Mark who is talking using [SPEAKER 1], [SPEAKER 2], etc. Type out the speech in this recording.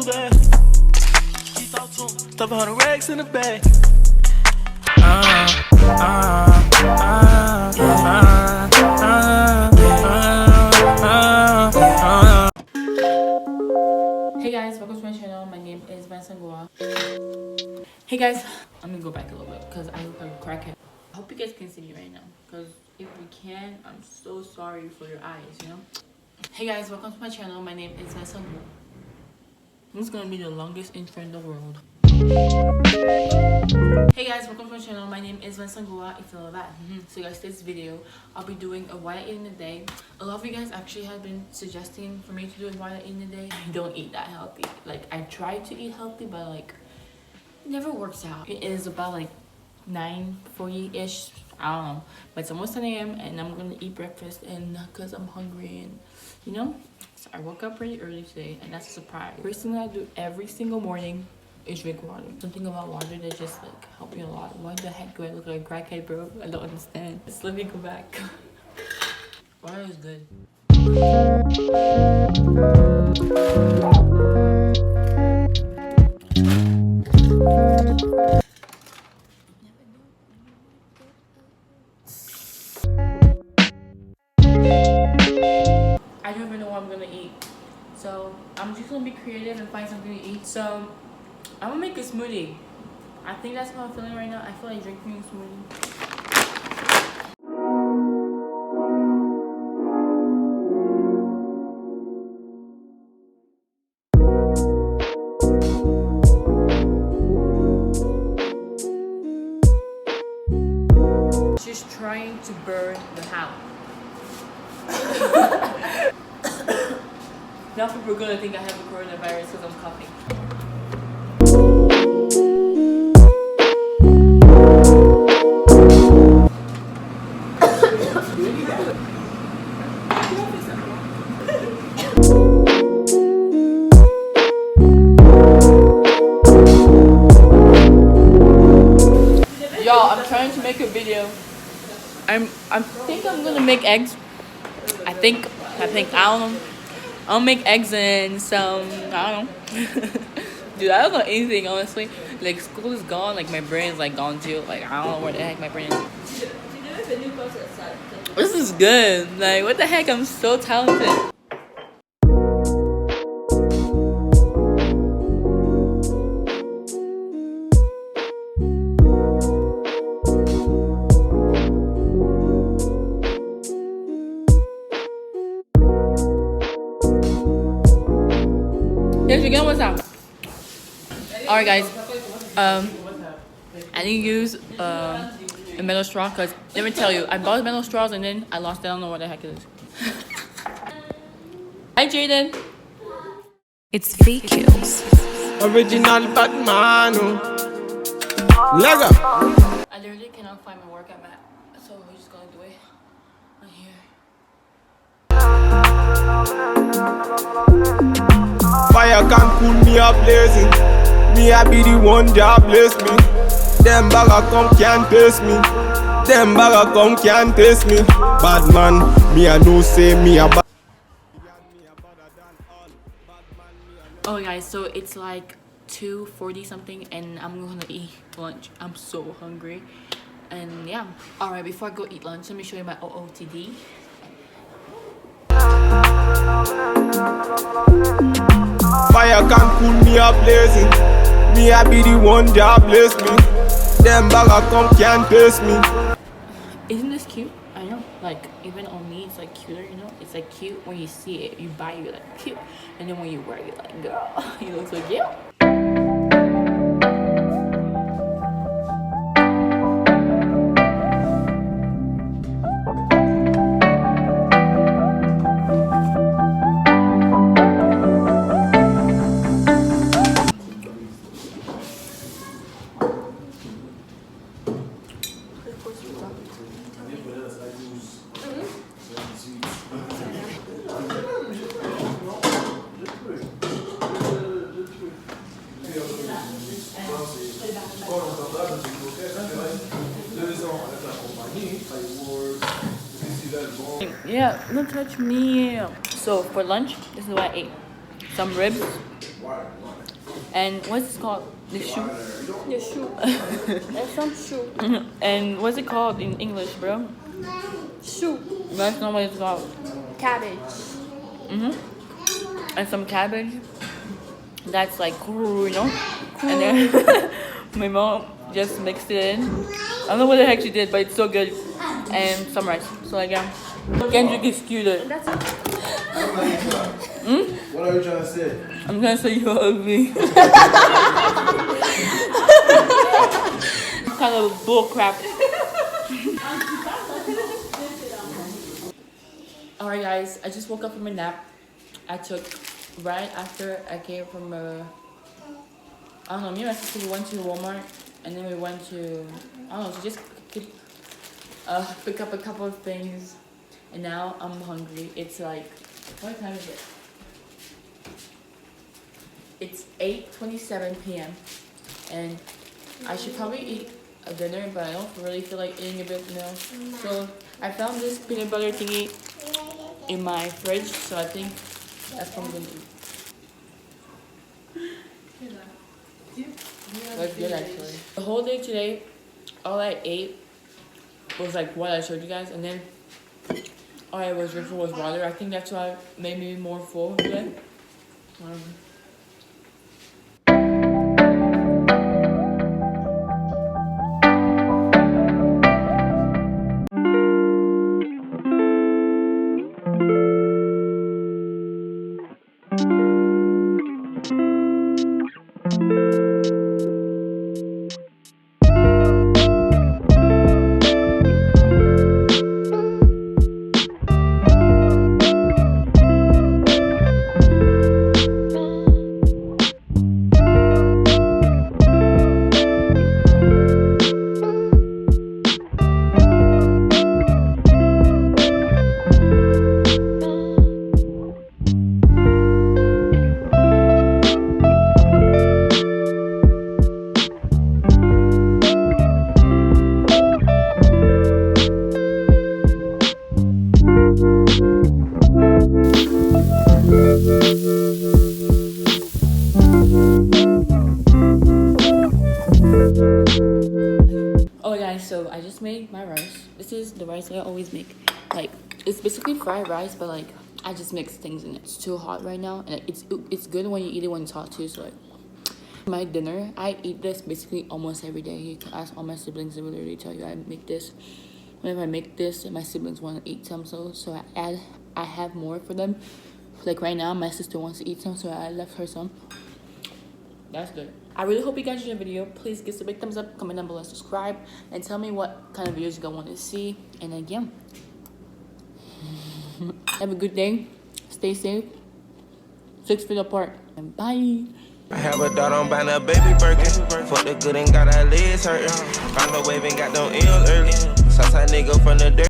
[SPEAKER 1] do that. She thought too. Stuff 100 racks in the bag.
[SPEAKER 2] Hey guys, welcome to my channel. My name is vanessanguwa. Hey guys, I'm gonna go back a little bit because I look like a crackhead. I hope you guys can see me right now, because if you can, I'm so sorry for your eyes, you know. Hey guys, welcome to my channel. My name is vanessanguwa. This is gonna be the longest intro in the world. Hey guys, welcome to my channel. My name is vanessanguwa, if you know that. So guys, this video I'll be doing a what I eat in a day. A lot of you guys actually have been suggesting for me to do a what I eat in a day. I don't eat that healthy. Like, I try to eat healthy, but like it never works out. It is about like 9:40-ish, I don't know, but it's almost 10 a.m. and I'm gonna eat breakfast, and because I'm hungry, and you know, so I woke up pretty early today, and that's a surprise. First thing that I do every single morning is drink water. Something about water that just like help me a lot. Why the heck do I look like a crackhead, bro? I don't understand. Just let me go back. Water is good. I don't even know what I'm gonna eat, so I'm just gonna be creative and find something to eat. So I'm gonna make a smoothie. I think that's how I'm feeling right now. I feel like drinking a smoothie. She's trying to burn the house. Now people are gonna think I have the coronavirus because I'm coughing. Y'all, I'm trying to make a video. I think I'm gonna make eggs. I think I don't know. I'll make eggs and some, I don't know. Dude, I don't know anything, honestly. Like, school is gone. Like, my brain is like gone too. Like, I don't know where the heck my brain is. This is good. Like, what the heck? I'm so talented. Yes, you get what's up. Alright guys, I didn't use a metal straw because let me tell you, I bought metal straws and then I lost it. I don't know what the heck it is. Hi Jaden.
[SPEAKER 3] It's VQs.
[SPEAKER 4] Original Batman. Lego.
[SPEAKER 2] I literally cannot find my workout mat, so we're just gonna do it on here.
[SPEAKER 4] Fire can cool me up blazing. Me I be the one that bless me. Them bagger come can't taste me. Them bagger come can't taste me. Bad man, me I no say me a bad.
[SPEAKER 2] Oh guys, so it's like 2:40 something and I'm gonna eat lunch. I'm so hungry. And yeah. Alright, before I go eat lunch, let me show you my OOTD.
[SPEAKER 4] Fire can cool me up blazing. Me I be the one that bless me. Them bagger come can't taste me.
[SPEAKER 2] Isn't this cute? I know. Like, even on me, it's like cuter, you know? It's like cute when you see it. You buy it, you're like cute. And then when you wear it, you're like, girl, you look so cute. Yeah, don't touch me. So for lunch, this is what I ate. Some ribs And what's this called? The shoe.
[SPEAKER 5] The shoe. There's some shoe.
[SPEAKER 2] And what's it called in English, bro?
[SPEAKER 5] Shoe.
[SPEAKER 2] That's not what it's called.
[SPEAKER 5] Cabbage.
[SPEAKER 2] And some cabbage. That's like cool, you know. And then my mom just mixed it in. I don't know what the heck she did, but it's so good. And some rice. So like yeah. Kendrick is cute.
[SPEAKER 5] That's it.
[SPEAKER 6] What are you trying to say?
[SPEAKER 2] I'm gonna say you're ugly. Kind of bull crap. Alright guys, I just woke up from a nap. I took right after I came from I don't know, me and my sister we went to Walmart and then we went to I don't know, to just pick up a couple of things and now I'm hungry. It's like what time is it? It's 8:27 p.m. and I should probably eat a dinner, but I don't really feel like eating a bit now. So I found this peanut butter thingy in my fridge, so I think that's what I'm gonna eat. That's good actually. The whole day today, all I ate was like what I showed you guys, and then all I was drinking was water. I think that's why it made me more full today. Oh guys, so I just made my rice. This is the rice I always make. Like it's basically fried rice, but like I just mix things in it. It's too hot right now, and it's good when you eat it when it's hot too. So like my dinner, I eat this basically almost every day. You can ask all my siblings; they will literally tell you I make this. Whenever I make this, my siblings want to eat some, so I have more for them. Like right now, my sister wants to eat some, so I left her some. That's good. I really hope you guys enjoyed the video. Please give us a big thumbs up, comment down below, subscribe, and tell me what kind of videos you guys want to see. And again, have a good day. Stay safe. 6 feet apart. And bye.
[SPEAKER 7] I have a daughter, I'm buying a baby Birkin. Fuck the good and got our legs hurting. Found a wave and got them L's early. Southside nigga from the dirt.